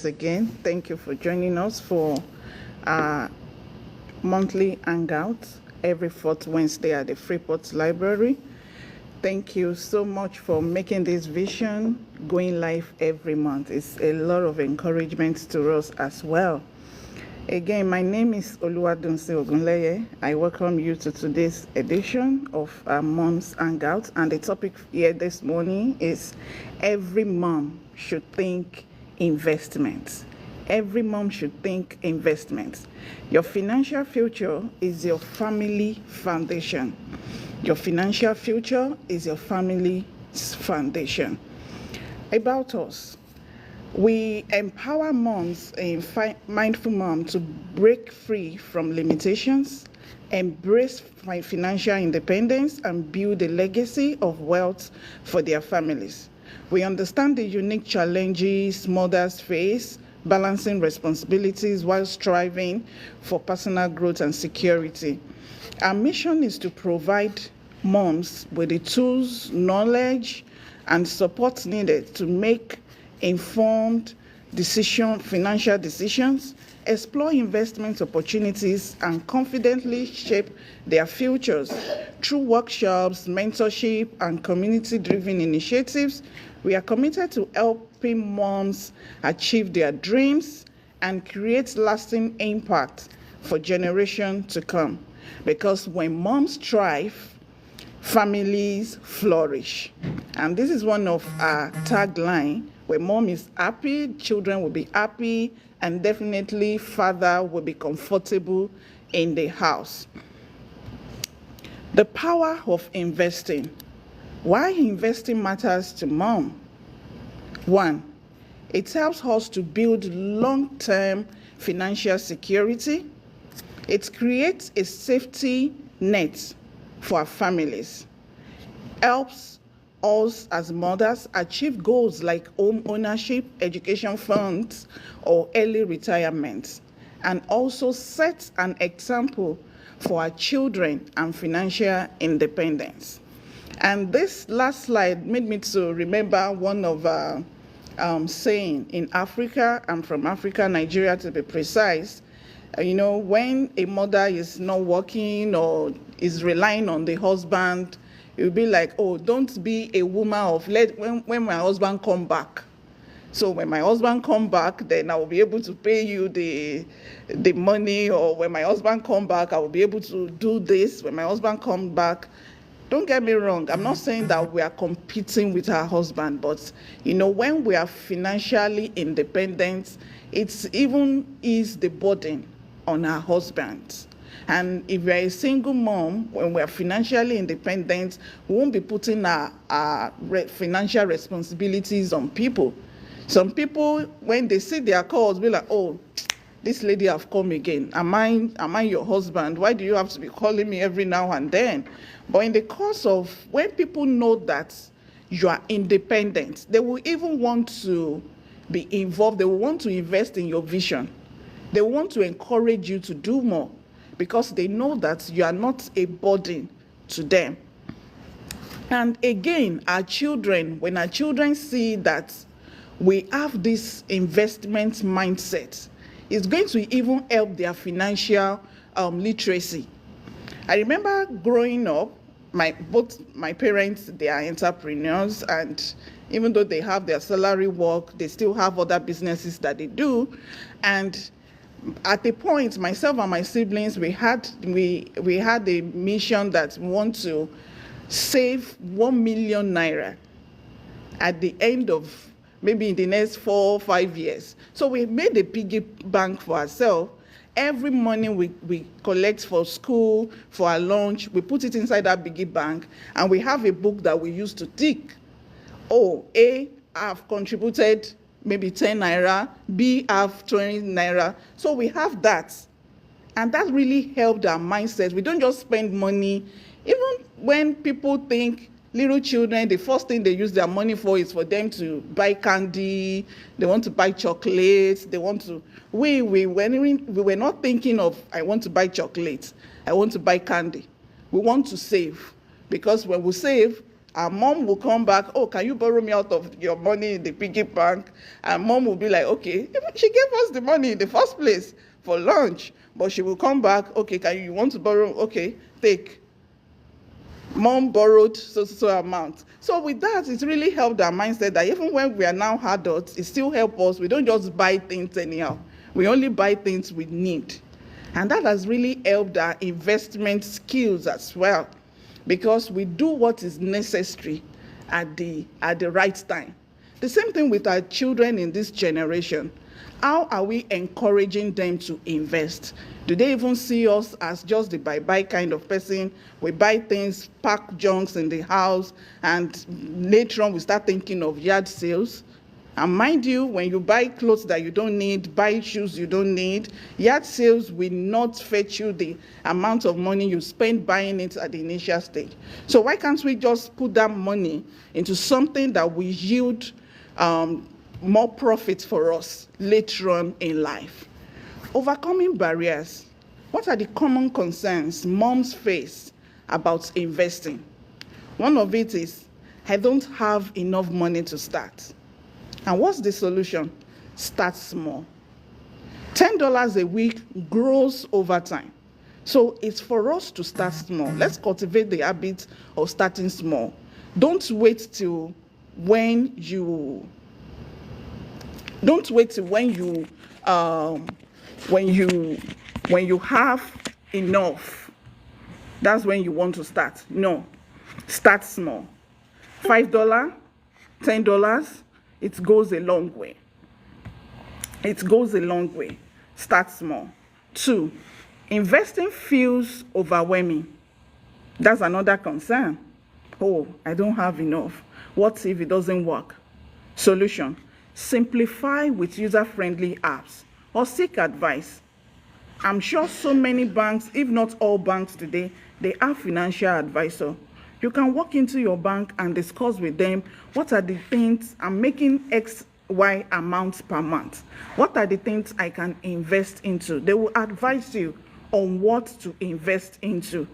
again. Thank you for joining us for our monthly hangout every fourth Wednesday at the Freeport Library. Thank you so much for making this vision going live every month. It's a lot of encouragement to us as well. Again, my name is Oluwadunsi Ogunleye. I welcome you to today's edition of our Mom's Hangout, and the topic here this morning is every mom should think investments. Every mom should think investments. Your financial future is your family foundation. Your financial future is your family's foundation. About us, we empower moms in Mindful Mom to break free from limitations, embrace financial independence, and build a legacy of wealth for their families. We understand the unique challenges mothers face, balancing responsibilities while striving for personal growth and security. Our mission is to provide moms with the tools, knowledge, and support needed to make informed financial decisions, explore investment opportunities, and confidently shape their futures. Through workshops, mentorship, and community-driven initiatives, we are committed to helping moms achieve their dreams and create lasting impact for generations to come. Because when moms thrive, families flourish. And this is one of our tagline. Where mom is happy, children will be happy, and definitely father will be comfortable in the house. The power of investing. Why investing matters to mom? 1, it helps us to build long-term financial security. It creates a safety net for our families. Helps us as mothers achieve goals like home ownership, education funds, or early retirement, and also sets an example for our children and financial independence. And this last slide made me to remember one of our saying in Africa. I'm from Africa, Nigeria to be precise. When a mother is not working or is relying on the husband, it will be like, oh, don't be a woman of when my husband come back. So when my husband come back, then I will be able to pay you the money, or when my husband come back, I will be able to do this. When my husband come back, don't get me wrong, I'm not saying that we are competing with our husband, but when we are financially independent, it's even ease the burden on our husbands. And if you're a single mom, when we're financially independent, we won't be putting our financial responsibilities on people. Some people, when they see their calls, be like, oh, this lady have come again. Am I your husband? Why do you have to be calling me every now and then? But in the course of when people know that you are independent, they will even want to be involved. They will want to invest in your vision. They want to encourage you to do more, because they know that you are not a burden to them. And again, when our children see that we have this investment mindset, it's going to even help their financial literacy. I remember growing up, both my parents, they are entrepreneurs, and even though they have their salary work, they still have other businesses that they do. And at a point, myself and my siblings, we had a mission that we want to save 1 million naira at the end of maybe in the next 4 or 5 years. So we made a piggy bank for ourselves. Every money we collect for school, for our lunch, we put it inside that piggy bank, and we have a book that we use to tick. Oh, A, I've contributed maybe 10 naira, B, have 20 naira. So we have that. And that really helped our mindset. We don't just spend money. Even when people think little children, the first thing they use their money for is for them to buy candy, they want to buy chocolates, they want to, we were not thinking of, I want to buy chocolates, I want to buy candy. We want to save, because when we save, And mom will come back, oh, can you borrow me out of your money in the piggy bank? And mom will be like, okay, she gave us the money in the first place for lunch, but she will come back, okay, you want to borrow? Okay, take. Mom borrowed so amount. So with that, it really helped our mindset that even when we are now adults, it still helps us. We don't just buy things anyhow. We only buy things we need. And that has really helped our investment skills as well, because we do what is necessary at the right time. The same thing with our children in this generation. How are we encouraging them to invest? Do they even see us as just the buy kind of person? We buy things, pack junks in the house, and later on we start thinking of yard sales. And mind you, when you buy clothes that you don't need, buy shoes you don't need, yard sales will not fetch you the amount of money you spend buying it at the initial stage. So why can't we just put that money into something that will yield more profit for us later on in life? Overcoming barriers. What are the common concerns moms face about investing? One of it is, I don't have enough money to start. And what's the solution? Start small. $10 a week grows over time. So it's for us to start small. Let's cultivate the habit of starting small. Don't wait till when you have enough. That's when you want to start. No, start small. $5, $10. It goes a long way. It goes a long way. Start small. 2, investing feels overwhelming. That's another concern. Oh, I don't have enough. What if it doesn't work? Solution: simplify with user-friendly apps or seek advice. I'm sure so many banks, if not all banks today, they have financial advisor. You can walk into your bank and discuss with them, what are the things I'm making X, Y amounts per month? What are the things I can invest into? They will advise you on what to invest into.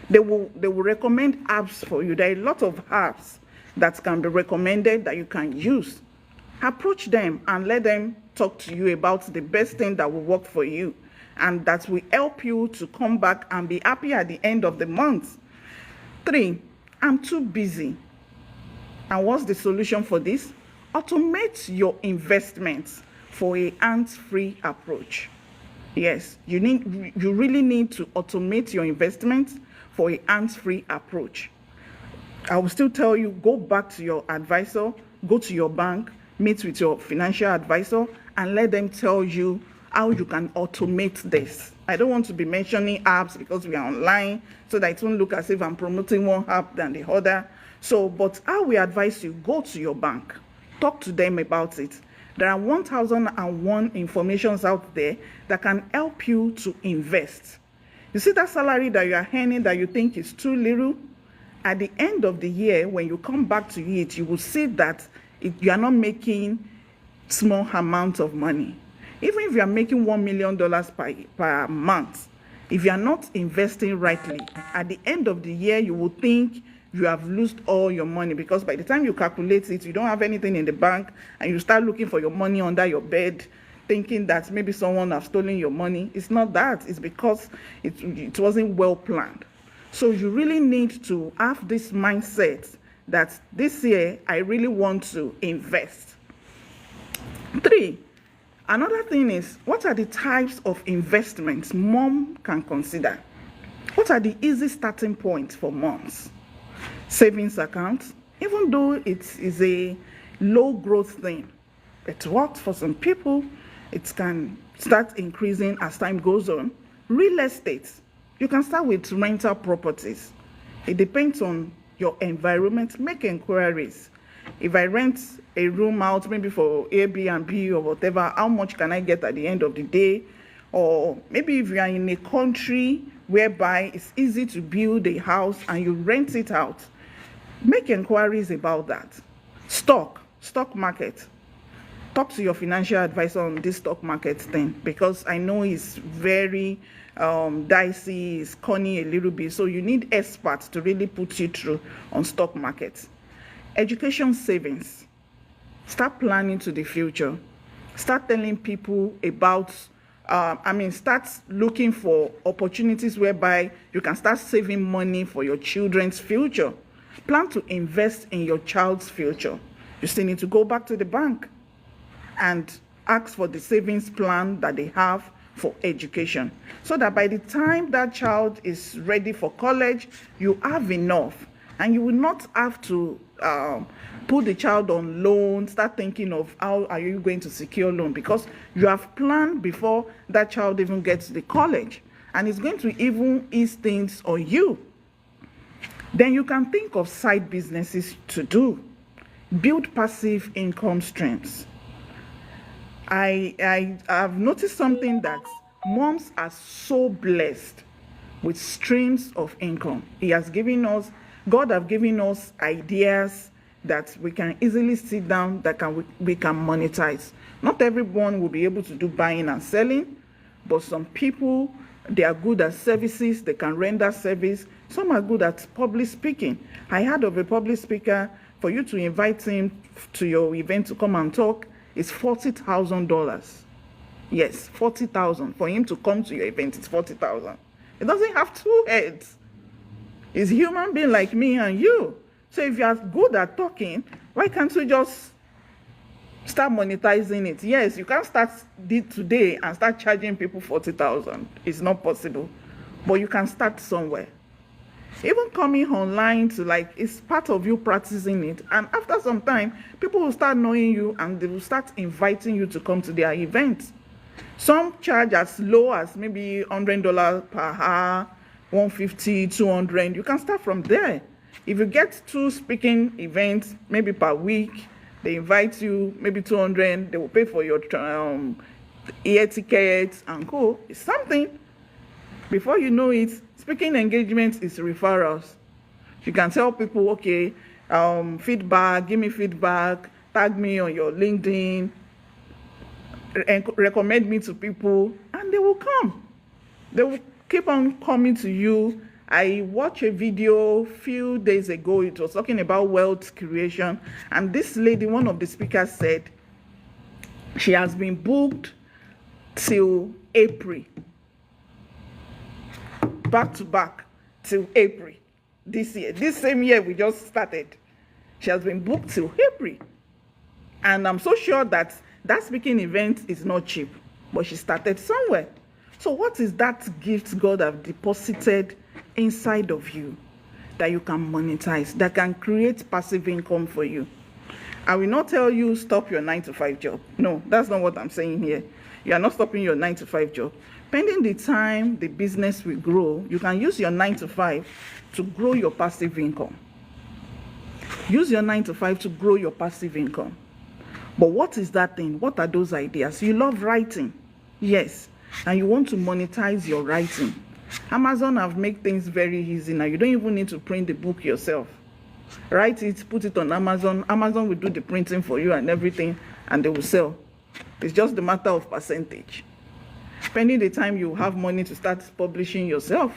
They will recommend apps for you. There are a lot of apps that can be recommended that you can use. Approach them and let them talk to you about the best thing that will work for you and that will help you to come back and be happy at the end of the month. 3, I'm too busy. And what's the solution for this? Automate your investments for a hands-free approach. Yes, you really need to automate your investments for a hands-free approach. I will still tell you, go back to your advisor, go to your bank, meet with your financial advisor, and let them tell you how you can automate this. I don't want to be mentioning apps because we are online, so that it won't look as if I'm promoting one app than the other. So, but I will advise you, go to your bank, talk to them about it. There are 1001 informations out there that can help you to invest. You see that salary that you are earning that you think is too little? At the end of the year, when you come back to it, you will see that you are not making small amounts of money. Even if you are making $1 million per month, if you are not investing rightly, at the end of the year, you will think you have lost all your money, because by the time you calculate it, you don't have anything in the bank, and you start looking for your money under your bed, thinking that maybe someone has stolen your money. It's not that. It's because it wasn't well planned. So you really need to have this mindset that this year, I really want to invest. 3, another thing is, what are the types of investments mom can consider? What are the easy starting points for moms? Savings account, even though it is a low growth thing, it works for some people. It can start increasing as time goes on. Real estate, you can start with rental properties. It depends on your environment. Make inquiries. If I rent a room out, maybe for Airbnb or whatever, how much can I get at the end of the day? Or maybe if you are in a country whereby it's easy to build a house and you rent it out, make inquiries about that. Stock market. talk to your financial advisor on this stock market thing, because I know it's very dicey, it's corny a little bit. So you need experts to really put you through on stock markets. Education savings. Start planning to the future. Start telling people about, start looking for opportunities whereby you can start saving money for your children's future. Plan to invest in your child's future. You still need to go back to the bank and ask for the savings plan that they have for education, so that by the time that child is ready for college, you have enough, and you will not have to put the child on loan, start thinking of how are you going to secure loan, because you have planned before that child even gets to the college, and it's going to even ease things on you. Then you can think of side businesses to do. Build passive income streams. I have noticed something, that moms are so blessed with streams of income. God have given us ideas that we can easily sit down, that we can monetize. Not everyone will be able to do buying and selling, but some people, they are good at services, they can render service. Some are good at public speaking. I heard of a public speaker, for you to invite him to your event to come and talk, it's $40,000. Yes, $40,000. For him to come to your event, it's $40,000. It doesn't have two heads. It's a human being like me and you. So if you are good at talking, why can't you just start monetizing it? Yes, you can't start today and start charging people $40,000. It's not possible. But you can start somewhere. Even coming online to, like, it's part of you practicing it. And after some time, people will start knowing you and they will start inviting you to come to their events. Some charge as low as maybe $100 per hour, $150, $200. You can start from there. If you get 2 speaking events, maybe per week, they invite you, maybe $200, they will pay for your air tickets and go. It's something. Before you know it, speaking engagement is referrals. You can tell people, okay, feedback, give me feedback, tag me on your LinkedIn, recommend me to people, and they will come. They will keep on coming to you. I watched a video a few days ago. It was talking about wealth creation. And this lady, one of the speakers, said she has been booked till April. Back to back till April this year. This same year we just started. She has been booked till April. And I'm so sure that that speaking event is not cheap, but she started somewhere. So what is that gift God have deposited inside of you that you can monetize, that can create passive income for you? I will not tell you stop your 9-to-5 job. No, that's not what I'm saying here. You are not stopping your 9-to-5 job. Pending the time the business will grow, you can use your 9-to-5 to grow your passive income. Use your 9-to-5 to grow your passive income. But what is that thing? What are those ideas? You love writing. Yes. And you want to monetize your writing. Amazon have made things very easy now. You don't even need to print the book yourself. Write it, put it on Amazon. Amazon will do the printing for you and everything, and they will sell. It's just a matter of percentage. Pending the time you have money to start publishing yourself.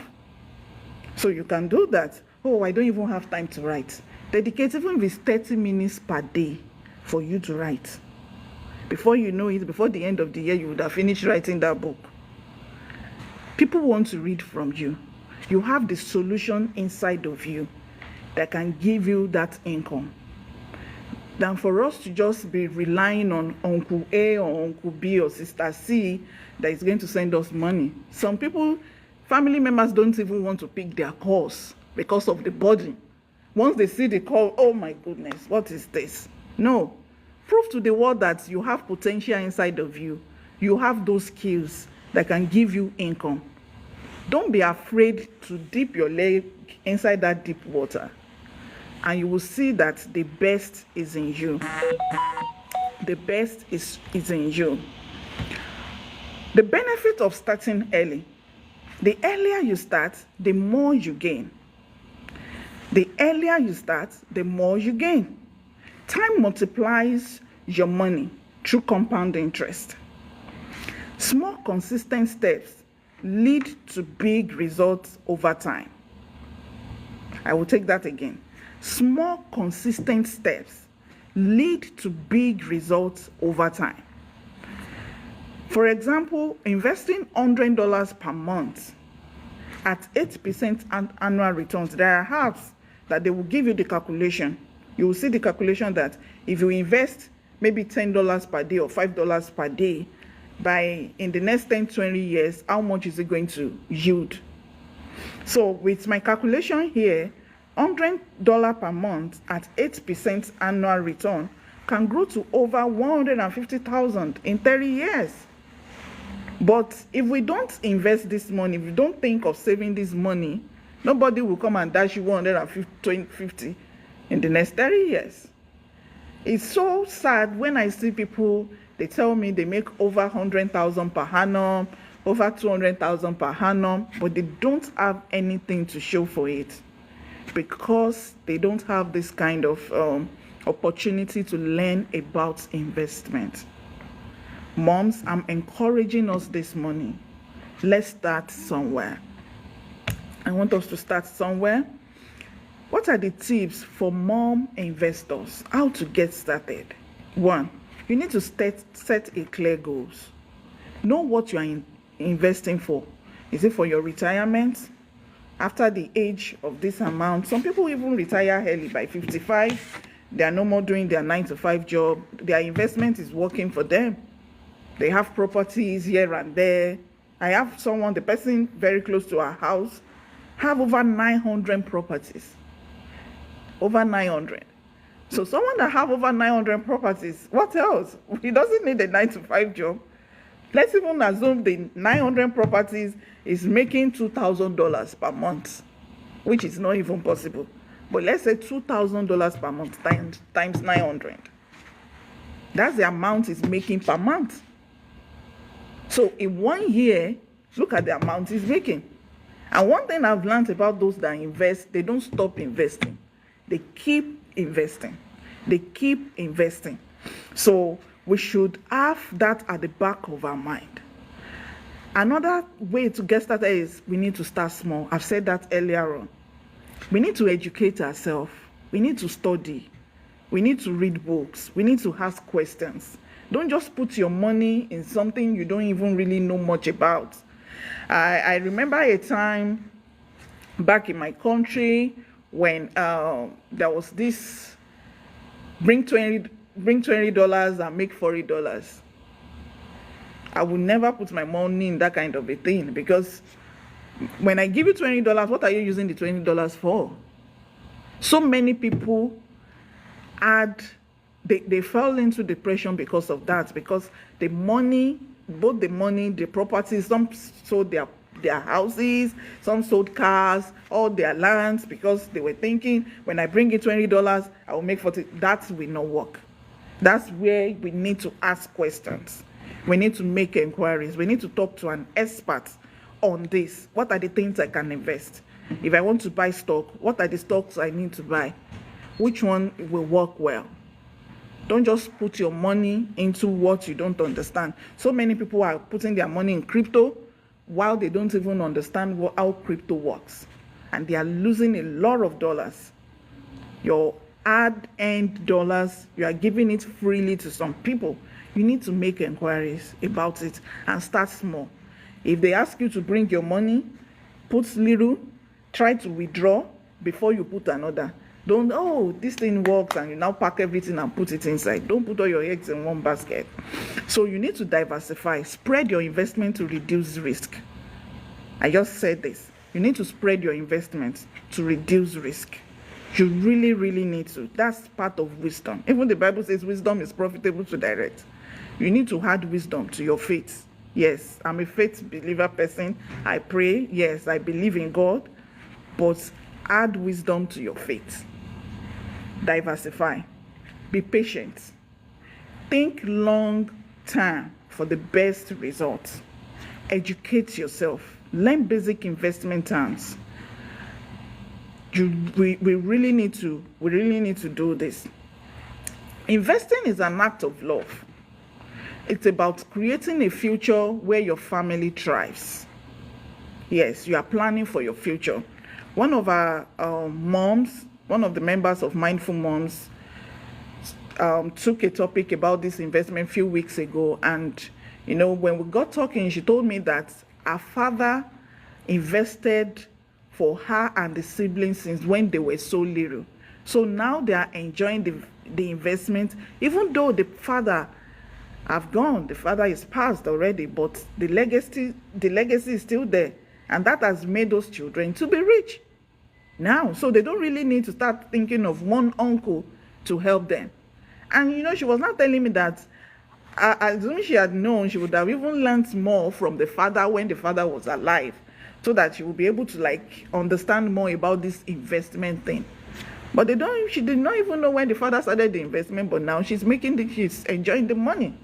So you can do that. Oh, I don't even have time to write. Dedicate even if it's 30 minutes per day for you to write. Before you know it, before the end of the year, you would have finished writing that book. People want to read from you. You have the solution inside of you that can give you that income. Than for us to just be relying on Uncle A or Uncle B or Sister C that is going to send us money. Some people, family members don't even want to pick their calls because of the burden. Once they see the call, oh my goodness, what is this? No. Prove to the world that you have potential inside of you. You have those skills that can give you income. Don't be afraid to dip your leg inside that deep water. And you will see that the best is in you. The best is in you. The benefit of starting early. The earlier you start, the more you gain. The earlier you start, the more you gain. Time multiplies your money. through compound interest. Small, consistent steps lead to big results over time. I will take that again. Small, consistent steps lead to big results over time. For example, investing $100 per month at 8% annual returns. There are apps that they will give you the calculation. You will see the calculation that if you invest maybe $10 per day or $5 per day, in the next 10-20 years, how much is it going to yield? So with my calculation here, $100 per month at 8% annual return can grow to over $150,000 in 30 years. But if we don't invest this money, if we don't think of saving this money, nobody will come and dash you 150 in the next 30 years. It's so sad when I see people, they tell me they make over 100,000 per annum, over 200,000 per annum, but they don't have anything to show for it because they don't have this kind of opportunity to learn about investment. Moms, I'm encouraging us this morning. Let's start somewhere. I want us to start somewhere. What are the tips for mom investors? How to get started? 1, you need to set a clear goals. Know what you are investing for. Is it for your retirement? After the age of this amount, some people even retire early by 55. They are no more doing their 9-to-5 job. Their investment is working for them. They have properties here and there. I have someone, the person very close to our house, have over 900 properties. Over 900. So someone that have over 900 properties, what else? He doesn't need a 9-to-5 job. Let's even assume the 900 properties is making $2,000 per month, which is not even possible. But let's say $2,000 per month times 900. That's the amount he's making per month. So in 1 year, look at the amount he's making. And one thing I've learned about those that invest, they don't stop investing. They keep investing. They keep investing. So we should have that at the back of our mind. Another way to get started is we need to start small. I've said that earlier on. We need to educate ourselves. We need to study. We need to read books. We need to ask questions. Don't just put your money in something you don't even really know much about. I remember a time back in my country when there was this bring $20 and make $40. I would never put my money in that kind of a thing, because when I give you $20, what are you using the $20 for? So many people they fell into depression because of that, because the money, both the money, the properties, some sold their houses, some sold cars, all their lands, because they were thinking, when I bring in $20, I will make 40. That will not work. That's where we need to ask questions. We need to make inquiries. We need to talk to an expert on this. What are the things I can invest? If I want to buy stock, what are the stocks I need to buy? Which one will work well? Don't just put your money into what you don't understand. So many people are putting their money in crypto while they don't even understand how crypto works. And they are losing a lot of dollars. Your hard-earned dollars, you are giving it freely to some people. You need to make inquiries about it and start small. If they ask you to bring your money, put little, try to withdraw before you put another. Don't, this thing works, and you now pack everything and put it inside. Don't put all your eggs in one basket. So you need to diversify. Spread your investment to reduce risk. I just said this. You need to spread your investment to reduce risk. You really, really need to. That's part of wisdom. Even the Bible says wisdom is profitable to direct. You need to add wisdom to your faith. Yes, I'm a faith believer person. I pray. Yes, I believe in God. But add wisdom to your faith. Diversify. Be patient. Think long term for the best results. Educate yourself. Learn basic investment terms. We really need to do this. Investing is an act of love. It's about creating a future where your family thrives. Yes, you are planning for your future. One of our moms, one of the members of Mindful Moms, took a topic about this investment a few weeks ago, and when we got talking, she told me that her father invested for her and the siblings since when they were so little. So now they are enjoying the investment, even though the father have gone, the father is passed already, but the legacy is still there, and that has made those children to be rich now. So they don't really need to start thinking of one uncle to help them. And she was not telling me that assuming she had known, she would have even learned more from the father when the father was alive, so that she would be able to understand more about this investment thing. But she did not even know when the father started the investment, but now she's enjoying the money.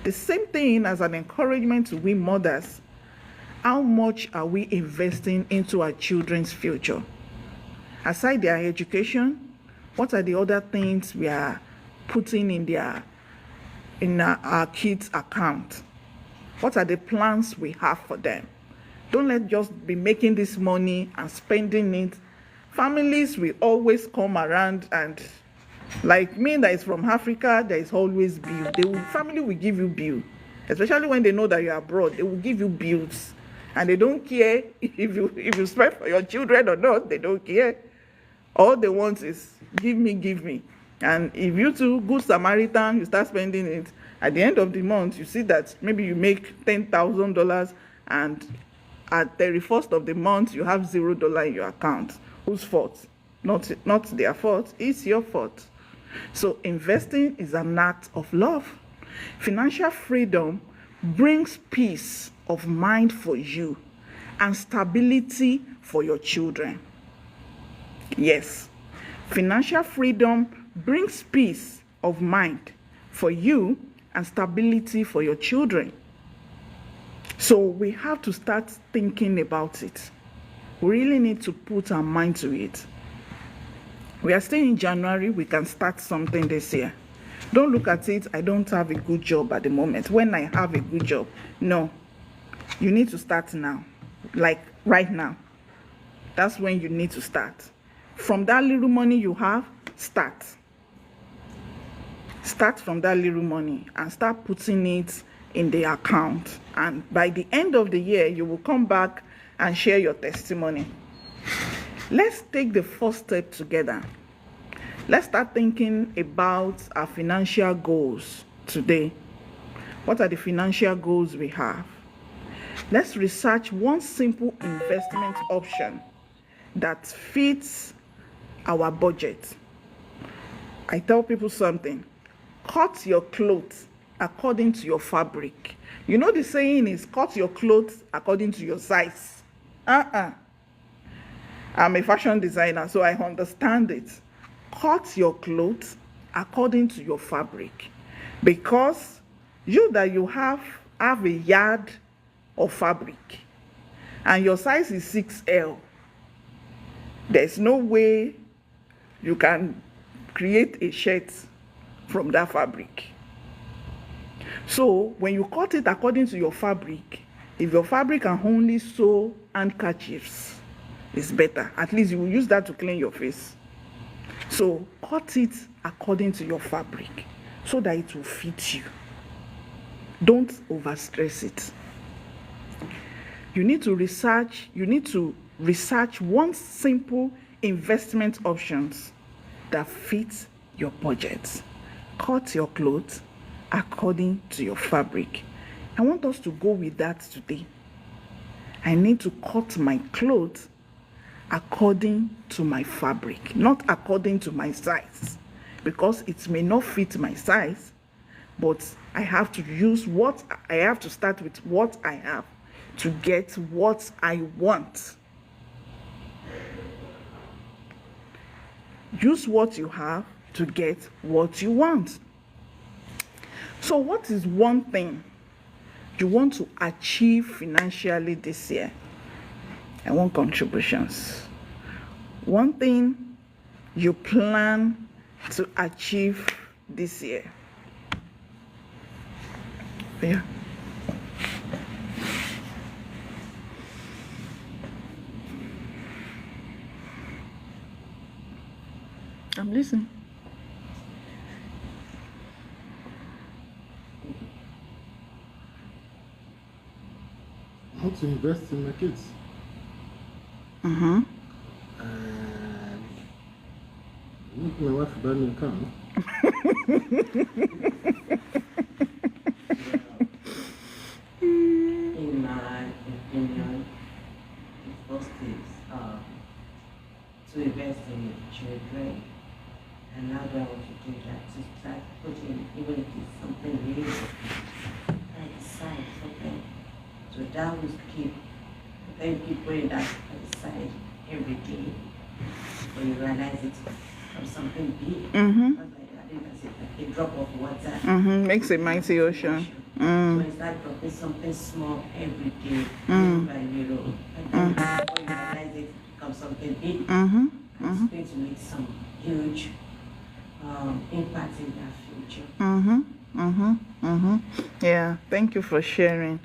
The same thing as an encouragement to we mothers. How much are we investing into our children's future? Aside their education, what are the other things we are putting in our kids' account? What are the plans we have for them? Don't let just be making this money and spending it. Families will always come around, and like me that is from Africa, there is always bill. Family will give you bill, especially when they know that you're abroad. They will give you bills, and they don't care if you spend for your children or not. They don't care. All they want is give me. And if you too, good Samaritan, you start spending it, at the end of the month, you see that maybe you make $10,000, and at the 31st of the month, you have $0 in your account. Whose fault? Not their fault. It's your fault. So investing is an act of love. Financial freedom brings peace of mind for you and stability for your children. Yes, financial freedom brings peace of mind for you and stability for your children. So we have to start thinking about it. We really need to put our mind to it. We are still in January. We can start something this year. Don't look at it, I don't have a good job at the moment. When I have a good job, no. You need to start now, like right now. That's when you need to start. From that little money you have, start. Start from that little money and start putting it in the account. And by the end of the year, you will come back and share your testimony. Let's take the first step together. Let's start thinking about our financial goals today. What are the financial goals we have? Let's research one simple investment option that fits our budget. I tell people something. Cut your clothes according to your fabric. You know the saying is cut your clothes according to your size. I'm a fashion designer, so I understand it. Cut your clothes according to your fabric, because you have a yard of fabric and your size is 6L. There's no way you can create a shirt from that fabric. So when you cut it according to your fabric, if your fabric can only sew handkerchiefs, it's better. At least you will use that to clean your face. So cut it according to your fabric so that it will fit you. Don't overstress it. You need to research one simple investment options that fit your budget. Cut your clothes according to your fabric. I want us to go with that today. I need to cut my clothes according to my fabric, not according to my size, because it may not fit my size, but I have to start with what I have to get what I want. Use what you have to get what you want. So what is one thing you want to achieve financially this year? I want contributions. One thing you plan to achieve this year. Yeah. I'm listening. How to invest in my kids. Mm-hmm. And make my wife buy me a car. In my opinion, the first is to invest in your children. And how do I want to do that? To start putting, even if it's something really aside for them. So that will keep, then keep putting that aside every day. When you realize it from something big. Mm-hmm. I think that's it, like a drop of water. Mm-hmm. Makes a mighty ocean. So it's like dropping something small every day, little by little. And then when you realize it becomes something big, Mm-hmm. it's going to make some huge impact in their future. Mm-hmm. Mm-hmm. Mm-hmm. Yeah, thank you for sharing.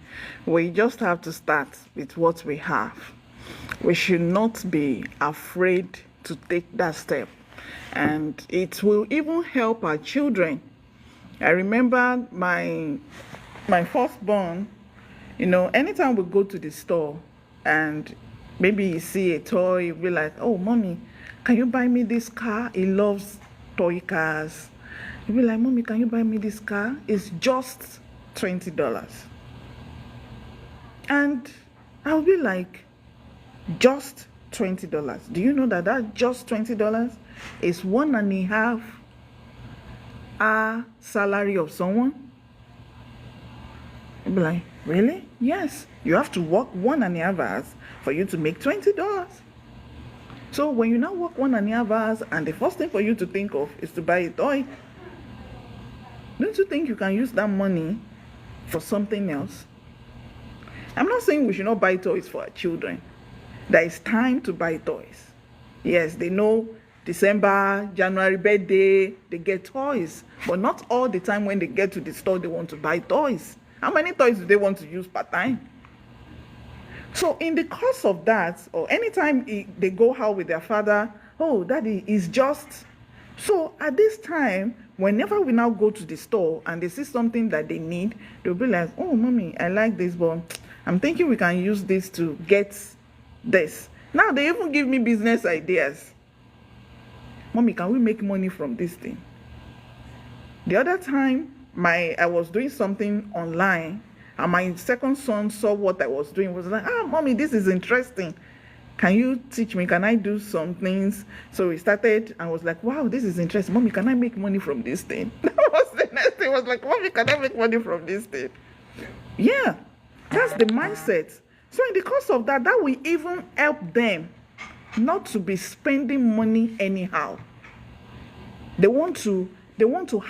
We just have to start with what we have. We should not be afraid to take that step. And it will even help our children. I remember my firstborn, anytime we go to the store and maybe you see a toy, you'll be like, oh, mommy, can you buy me this car? He loves toy cars. You'll be like, mommy, can you buy me this car? It's just $20. And I'll be like, just $20. Do you know that just $20 is 1.5 hour salary of someone? You'll be like, really? Yes. You have to work 1.5 hours for you to make $20. So when you now work 1.5 hours and the first thing for you to think of is to buy a toy, don't you think you can use that money for something else? I'm not saying we should not buy toys for our children. There is time to buy toys. Yes, they know December, January birthday, they get toys. But not all the time when they get to the store, they want to buy toys. How many toys do they want to use per time? So in the course of that, or anytime they go out with their father, oh, daddy is just. So at this time, whenever we now go to the store and they see something that they need, they'll be like, oh, mommy, I like this, but I'm thinking we can use this to get this. Now they even give me business ideas. Mommy, can we make money from this thing? The other time, I was doing something online, and my second son saw what I was doing. Was like, mommy, this is interesting. Can you teach me? Can I do some things? So we started and was like, wow, this is interesting. Mommy, can I make money from this thing? That was the next thing. Was like, mommy, can I make money from this thing? Yeah, that's the mindset. So in the course of that will even help them not to be spending money anyhow. They want to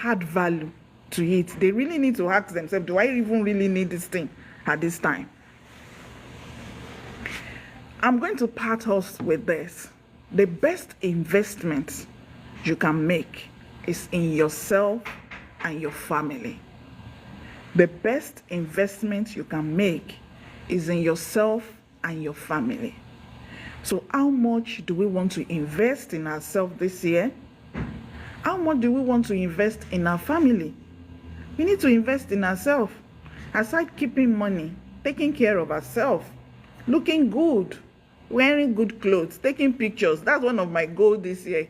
add value to it. They really need to ask themselves, do I even really need this thing at this time? I'm going to part us with this. The best investment you can make is in yourself and your family. The best investment you can make is in yourself and your family. So how much do we want to invest in ourselves this year? How much do we want to invest in our family? We need to invest in ourselves. Aside keeping money, taking care of ourselves, looking good, wearing good clothes, taking pictures. That's one of my goals this year.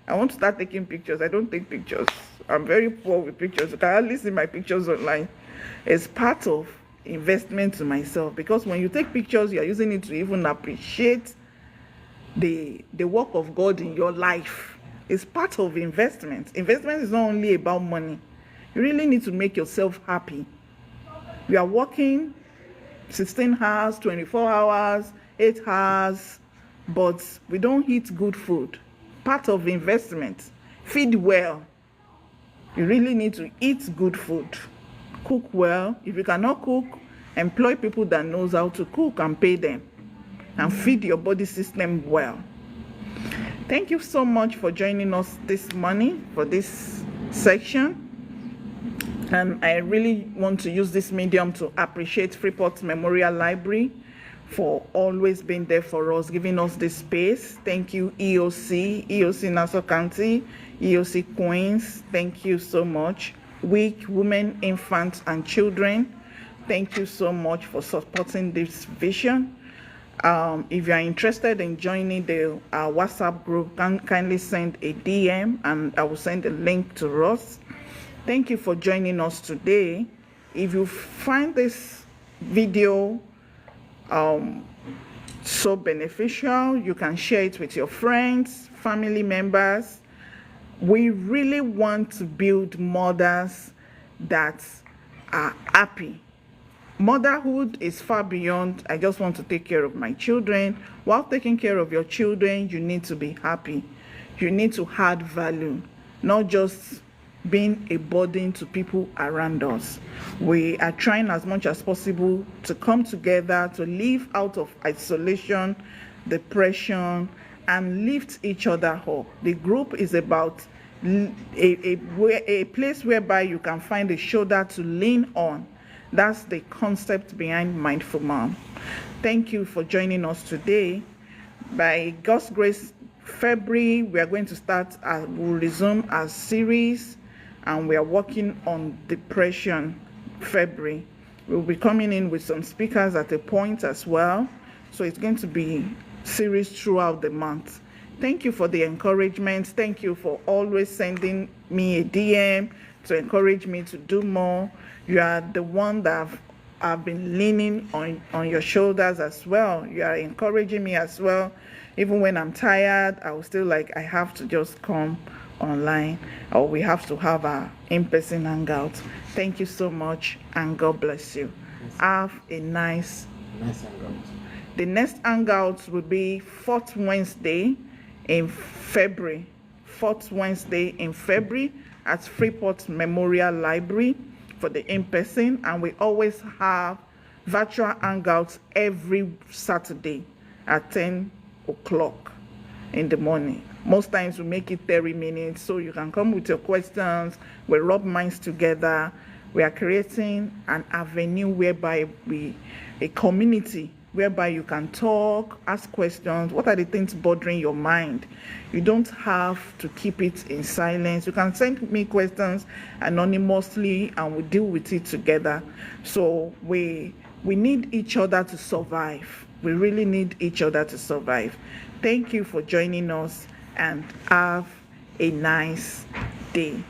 I want to start taking pictures. I don't take pictures. I'm very poor with pictures. You can hardly see my pictures online. It's part of investment to myself, because when you take pictures, you're using it to even appreciate the work of God in your life. It's part of investment. Investment is not only about money. You really need to make yourself happy. You are working 16 hours, 24 hours, 8 hours, but we don't eat good food. Part of investment. Feed well. You really need to eat good food. Cook well. If you cannot cook, employ people that knows how to cook and pay them. And feed your body system well. Thank you so much for joining us this morning for this section. And I really want to use this medium to appreciate Freeport Memorial Library for always being there for us, giving us this space. Thank you, EOC Nassau County, EOC Queens. Thank you so much. Weak women, infants, and children. Thank you so much for supporting this vision. If you are interested in joining the WhatsApp group, kindly send a DM and I will send a link to us. Thank you for joining us today. If you find this video so beneficial, you can share it with your friends, family members. We really want to build mothers that are happy. Motherhood is far beyond, I just want to take care of my children. While taking care of your children, you need to be happy. You need to add value, not just being a burden to people around us. We are trying as much as possible to come together, to live out of isolation, depression, and lift each other up. The group is about a place whereby you can find a shoulder to lean on. That's the concept behind Mindful Mom. Thank you for joining us today. By God's grace, February, we are going to start, we'll resume our series, and we are working on depression. February, we'll be coming in with some speakers at a point as well. So it's going to be series throughout the month. Thank you for the encouragement. Thank you for always sending me a DM to encourage me to do more. You are the one that I've been leaning on your shoulders as well. You are encouraging me as well. Even when I'm tired, I will still I have to just come online, or we have to have our in-person hangout. Thank you so much, and God bless you. Have a nice hangout. The next hangout will be fourth Wednesday in February. Fourth Wednesday in February at Freeport Memorial Library for the in-person, and we always have virtual hangouts every Saturday at 10 o'clock in the morning. Most times we make it 30 minutes, so you can come with your questions. We rub minds together. We are creating an avenue whereby a community whereby you can talk, ask questions. What are the things bothering your mind? You don't have to keep it in silence. You can send me questions anonymously and we'll deal with it together. So we need each other to survive. We really need each other to survive. Thank you for joining us, and have a nice day.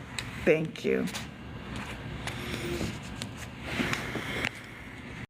Thank you.